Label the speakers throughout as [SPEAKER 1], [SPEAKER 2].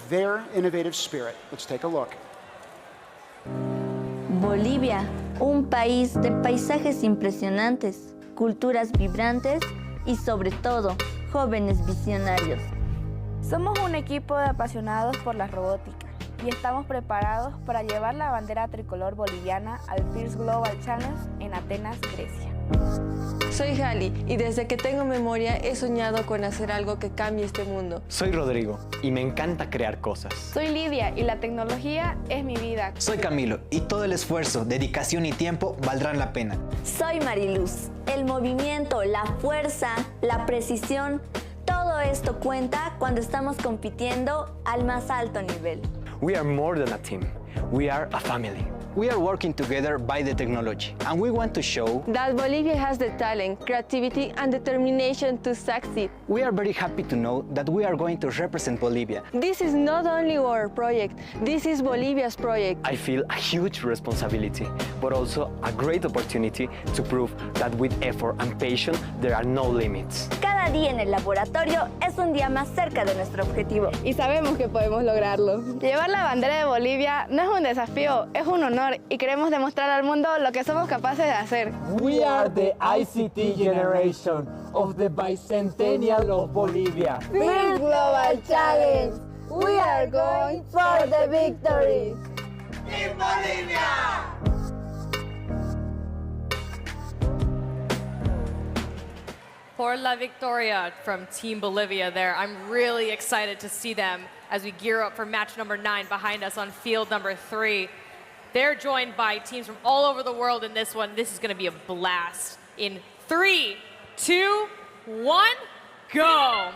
[SPEAKER 1] their innovative spirit. Let's take a look.
[SPEAKER 2] Bolivia, un país de paisajes impresionantes, culturas vibrantes y sobre todo, jóvenes visionarios.
[SPEAKER 3] Somos un equipo de apasionados por la robótica y estamos preparados para llevar la bandera tricolor boliviana al First Global Challenge en Atenas, Grecia.
[SPEAKER 4] Soy Jali y desde que tengo memoria he soñado con hacer algo que cambie este mundo.
[SPEAKER 5] Soy Rodrigo y me encanta crear cosas.
[SPEAKER 3] Soy Lidia y la tecnología es mi vida.
[SPEAKER 6] Soy Camilo y todo el esfuerzo, dedicación y tiempo valdrán la pena.
[SPEAKER 2] Soy Mariluz. El movimiento, la fuerza, la precisión, todo esto cuenta cuando estamos compitiendo al más alto nivel.
[SPEAKER 5] We are more than a team. We are a family.
[SPEAKER 6] We are working together by the technology, and we want to show
[SPEAKER 4] That Bolivia has the talent, creativity and determination to succeed.
[SPEAKER 6] we are very happy to know that we are going to represent Bolivia.
[SPEAKER 4] This is not only our project, this is Bolivia's project.
[SPEAKER 5] I feel a huge responsibility, but also a great opportunity to prove that with effort and patience, there are no limits.
[SPEAKER 2] Cada día en el laboratorio es un día más cerca de nuestro objetivo.
[SPEAKER 3] Y sabemos que podemos lograrlo. Llevar la bandera de Bolivia no es un desafío, es un honor y queremos demostrar al mundo lo que somos capaces de hacer.
[SPEAKER 7] We are the ICT generation of the bicentennial of Bolivia.
[SPEAKER 3] First Global Challenge, we are going for the victory.
[SPEAKER 7] ¡In Bolivia!
[SPEAKER 8] For La Victoria from Team Bolivia there. I'm really excited to see them as we gear up for match number 9 behind us on field number 3. They're joined by teams from all over the world in this one. This is going to be a blast. In 3, 2, 1, go!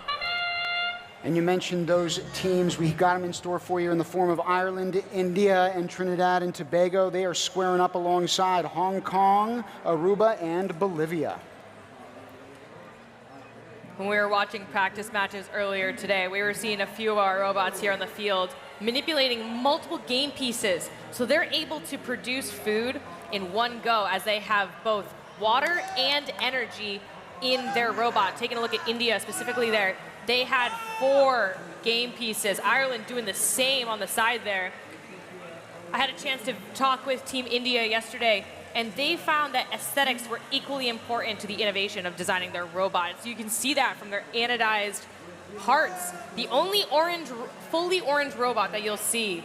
[SPEAKER 1] And you mentioned those teams. We got them in store for you in the form of Ireland, India, and Trinidad and Tobago. They are squaring up alongside Hong Kong, Aruba, and Bolivia.
[SPEAKER 8] When we were watching practice matches earlier today, we were seeing a few of our robots here on the field manipulating multiple game pieces. So they're able to produce food in one go as they have both water and energy in their robot. Taking a look at India specifically there, they had 4 game pieces. Ireland doing the same on the side there. I had a chance to talk with Team India yesterday, and they found that aesthetics were equally important to the innovation of designing their robots. You can see that from their anodized parts. The only fully orange robot that you'll see.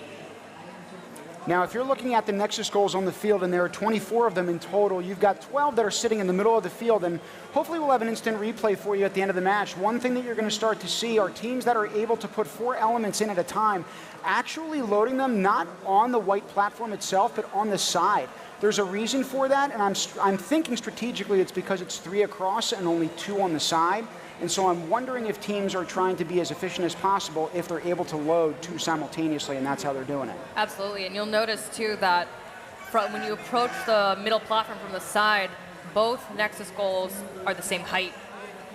[SPEAKER 1] Now, if you're looking at the Nexus goals on the field, and there are 24 of them in total, you've got 12 that are sitting in the middle of the field, and hopefully we'll have an instant replay for you at the end of the match. One thing that you're going to start to see are teams that are able to put 4 elements in at a time, actually loading them not on the white platform itself, but on the side. There's a reason for that, and I'm thinking strategically it's because it's 3 across and only 2 on the side. And so I'm wondering if teams are trying to be as efficient as possible if they're able to load 2 simultaneously, and that's how they're doing it.
[SPEAKER 8] Absolutely, and you'll notice too that when you approach the middle platform from the side, both Nexus goals are the same height.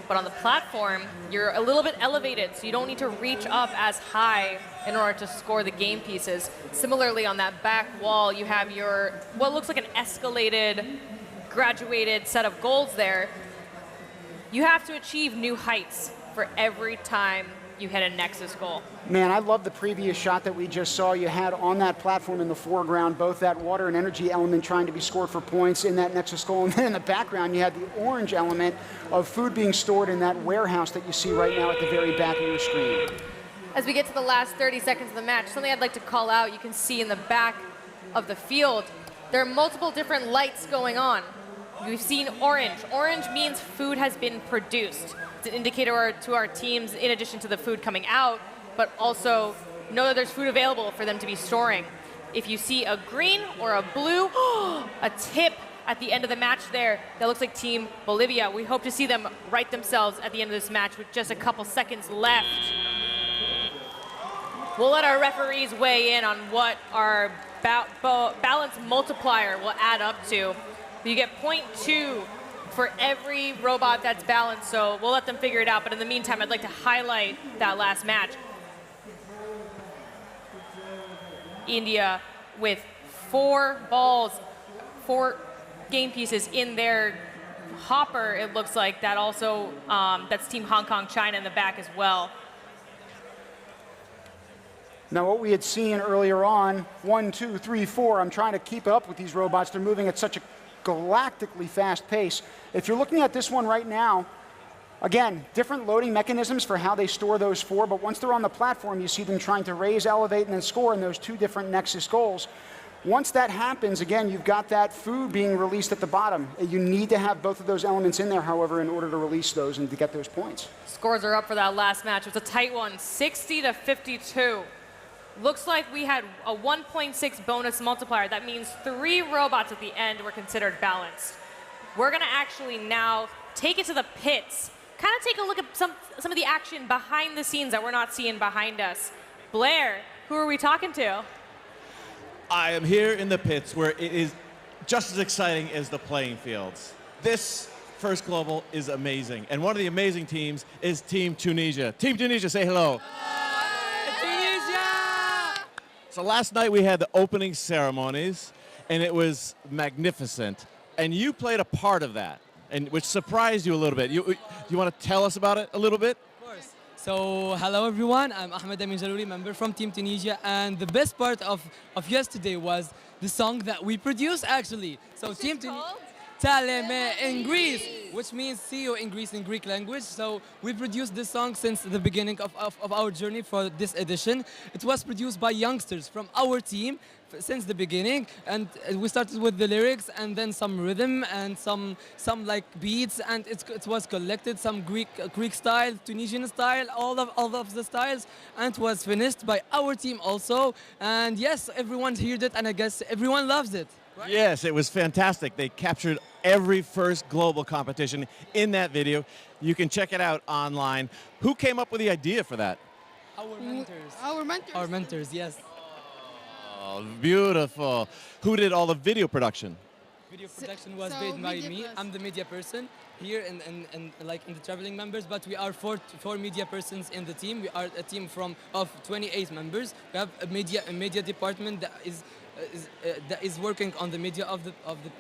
[SPEAKER 8] But on the platform, you're a little bit elevated, so you don't need to reach up as high in order to score the game pieces. Similarly, on that back wall, you have your, what looks like an escalated, graduated set of goals there. You have to achieve new heights for every time you hit a Nexus goal.
[SPEAKER 1] Man, I love the previous shot that we just saw. You had on that platform in the foreground both that water and energy element trying to be scored for points in that Nexus goal, and then in the background you had the orange element of food being stored in that warehouse that you see right now at the very back of your screen.
[SPEAKER 8] As we get to the last 30 seconds of the match, something I'd like to call out, you can see in the back of the field, there are multiple different lights going on. We've seen orange. Orange means food has been produced. It's an indicator to our teams, in addition to the food coming out, but also know that there's food available for them to be storing. If you see a green or a blue, a tip at the end of the match there, that looks like Team Bolivia. We hope to see them right themselves at the end of this match with just a couple seconds left. We'll let our referees weigh in on what our balance multiplier will add up to. You get 0.2 for every robot that's balanced, so we'll let them figure it out. But in the meantime, I'd like to highlight that last match. India with 4 balls, 4 game pieces in their hopper, it looks like. That also, that's Team Hong Kong, China in the back as well.
[SPEAKER 1] Now, what we had seen earlier on, 1, 2, 3, 4, I'm trying to keep up with these robots. They're moving at such a galactically fast pace. If you're looking at this one right now, again, different loading mechanisms for how they store those 4, but once they're on the platform, you see them trying to raise, elevate, and then score in those 2 different Nexus goals. Once that happens, again, you've got that food being released at the bottom. You need to have both of those elements in there, however, in order to release those and to get those points.
[SPEAKER 8] Scores are up for that last match. It was a tight one, 60-52. Looks like we had a 1.6 bonus multiplier. That means 3 robots at the end were considered balanced. We're going to actually now take it to the pits, kind of take a look at some of the action behind the scenes that we're not seeing behind us. Blair, who are we talking to?
[SPEAKER 9] I am here in the pits where it is just as exciting as the playing fields. This first global is amazing. And one of the amazing teams is Team Tunisia. Team Tunisia, say hello. So last night we had the opening ceremonies, and it was magnificent. And you played a part of that, and which surprised you a little bit. You want to tell us about it a little bit?
[SPEAKER 10] Of course. So hello everyone, I'm Ahmed Amin Jalouri, member from Team Tunisia, and the best part of yesterday was the song that we produced actually. So Team Tunisia. Taleme in Greece, which means see you in Greece in Greek language. So we produced this song since the beginning of our journey for this edition. It was produced by youngsters from our team since the beginning, and we started with the lyrics and then some rhythm and some like beats, and it was collected, some Greek style, Tunisian style, all of the styles, and it was finished by our team also. And yes, everyone heard it, and I guess everyone loves it. Right?
[SPEAKER 9] Yes, it was fantastic. They captured every first global competition in that video. You can check it out online. Who came up with the idea for that?
[SPEAKER 10] Our mentors.
[SPEAKER 11] Our mentors.
[SPEAKER 10] Our mentors, yes.
[SPEAKER 9] Oh, beautiful. Who did all the video production?
[SPEAKER 10] Video production was made by me. I'm the media person here in the traveling members, but we are four media persons in the team. We are a team of 28 members. We have a media department that is working on the media of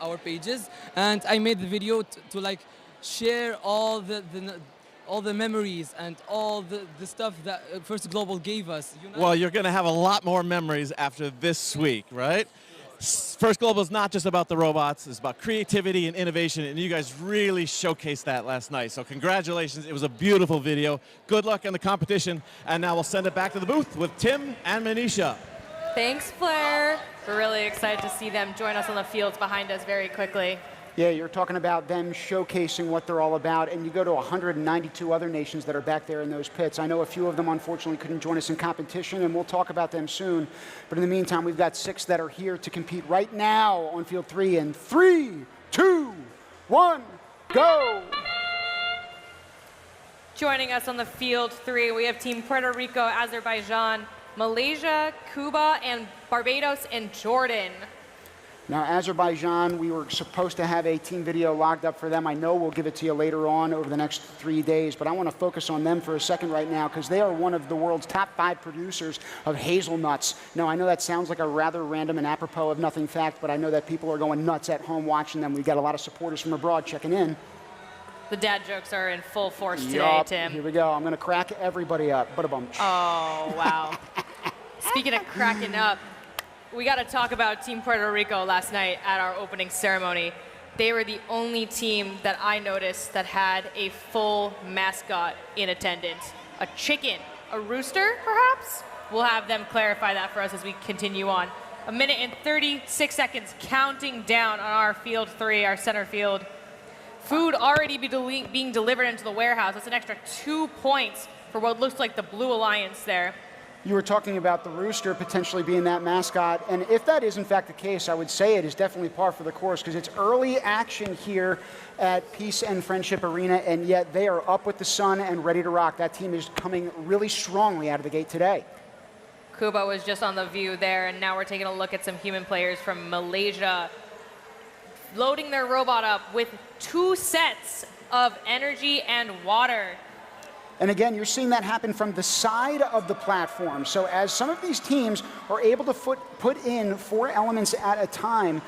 [SPEAKER 10] our pages, and I made the video to like share all the memories and all the stuff that First Global gave us. You know?
[SPEAKER 9] Well, you're going to have a lot more memories after this week, right? First Global is not just about the robots, it's about creativity and innovation, and you guys really showcased that last night. So congratulations, it was a beautiful video. Good luck in the competition, and now we'll send it back to the booth with Tim and Manisha.
[SPEAKER 8] Thanks, Blair. We're really excited to see them join us on the fields behind us very quickly.
[SPEAKER 1] Yeah, you're talking about them showcasing what they're all about, and you go to 192 other nations that are back there in those pits. I know a few of them unfortunately couldn't join us in competition, and we'll talk about them soon. But in the meantime, we've got 6 that are here to compete right now on field 3. In 3, 2, 1, go!
[SPEAKER 8] Joining us on the field 3, we have Team Puerto Rico, Azerbaijan, Malaysia, Cuba, and Barbados, and Jordan.
[SPEAKER 1] Now, Azerbaijan, we were supposed to have a team video logged up for them. I know we'll give it to you later on over the next 3 days, but I want to focus on them for a second right now because they are one of the world's top 5 producers of hazelnuts. Now, I know that sounds like a rather random and apropos of nothing fact, but I know that people are going nuts at home watching them. We've got a lot of supporters from abroad checking in.
[SPEAKER 8] The dad jokes are in full force today, Tim.
[SPEAKER 1] Here we go. I'm going to crack everybody up. Bada-bum.
[SPEAKER 8] Oh, wow. Speaking of cracking up, we got to talk about Team Puerto Rico last night at our opening ceremony. They were the only team that I noticed that had a full mascot in attendance. A chicken, a rooster, perhaps? We'll have them clarify that for us as we continue on. 1 minute and 36 seconds counting down on our field 3, our center field. Food already being delivered into the warehouse. That's an extra 2 points for what looks like the Blue Alliance there.
[SPEAKER 1] You were talking about the rooster potentially being that mascot, and if that is in fact the case, I would say it is definitely par for the course because it's early action here at Peace and Friendship Arena, and yet they are up with the sun and ready to rock. That team is coming really strongly out of the gate today.
[SPEAKER 8] Cuba was just on the view there, and now we're taking a look at some human players from Malaysia loading their robot up with 2 sets of energy and water.
[SPEAKER 1] And again, you're seeing that happen from the side of the platform. So as some of these teams are able to put in 4 elements at a time,